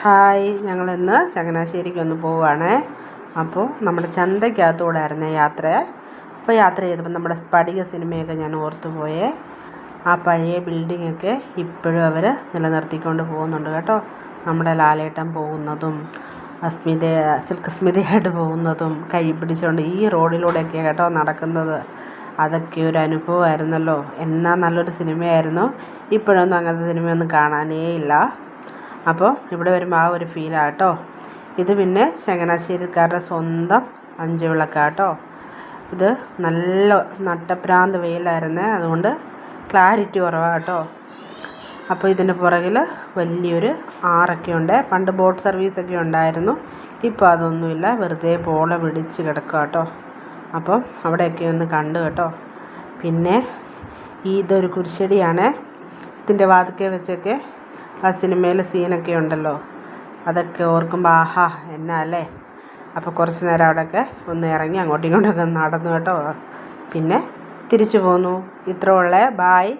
Hi, ഞങ്ങളിന്ന് ചങ്ങനാശ്ശേരിക്ക് ഒന്ന് പോവുകയാണേ. അപ്പോൾ നമ്മുടെ ചന്തയ്ക്കകത്തൂടായിരുന്നേ യാത്ര. അപ്പോൾ യാത്ര ചെയ്തപ്പോൾ നമ്മുടെ സ്ഫടിക സിനിമയൊക്കെ ഞാൻ ഓർത്തു പോയേ. ആ പഴയ ബിൽഡിങ്ങൊക്കെ ഇപ്പോഴും അവർ നിലനിർത്തിക്കൊണ്ട് പോകുന്നുണ്ട് കേട്ടോ. നമ്മുടെ ലാലേട്ടൻ പോകുന്നതും സിൽക്ക് സ്മിതയായിട്ട് പോകുന്നതും കൈ പിടിച്ചുകൊണ്ട് ഈ റോഡിലൂടെയൊക്കെ കേട്ടോ നടക്കുന്നത്. അതൊക്കെ ഒരു അനുഭവമായിരുന്നല്ലോ. എന്നാ നല്ലൊരു സിനിമയായിരുന്നു. ഇപ്പോഴൊന്നും അങ്ങനത്തെ സിനിമയൊന്നും കാണാനേ ഇല്ല. അപ്പോൾ ഇവിടെ വരുമ്പോൾ ആ ഒരു ഫീലാണ് കേട്ടോ. ഇത് പിന്നെ ചങ്ങനാശ്ശേരിക്കാരുടെ സ്വന്തം അഞ്ചുവിളക്കാട്ടോ. ഇത് നല്ല നട്ടപ്രാന്ത് വെയിലായിരുന്നേ, അതുകൊണ്ട് ക്ലാരിറ്റി കുറവാണ് കേട്ടോ. അപ്പോൾ ഇതിൻ്റെ പുറകിൽ വലിയൊരു ആറൊക്കെ ഉണ്ട്. പണ്ട് ബോട്ട് സർവീസൊക്കെ ഉണ്ടായിരുന്നു, ഇപ്പോൾ അതൊന്നുമില്ല, വെറുതെ പോള പിടിച്ച് കിടക്കുക കേട്ടോ. അപ്പം അവിടെയൊക്കെ ഒന്ന് കണ്ടു കേട്ടോ. പിന്നെ ഇതൊരു കുരിശടിയാണ്. ഇതിൻ്റെ വാതിക്കെ വെച്ചൊക്കെ ആ സിനിമയിലെ സീനൊക്കെ ഉണ്ടല്ലോ, അതൊക്കെ ഓർക്കുമ്പോൾ ആഹാ എന്നാ അല്ലേ. അപ്പോൾ കുറച്ച് നേരം അവിടെയൊക്കെ ഒന്ന് ഇറങ്ങി അങ്ങോട്ടും ഇങ്ങോട്ടൊക്കെ നടന്നു കേട്ടോ. പിന്നെ തിരിച്ചു പോന്നു. ഇത്ര ഉള്ളേ. ബായ്.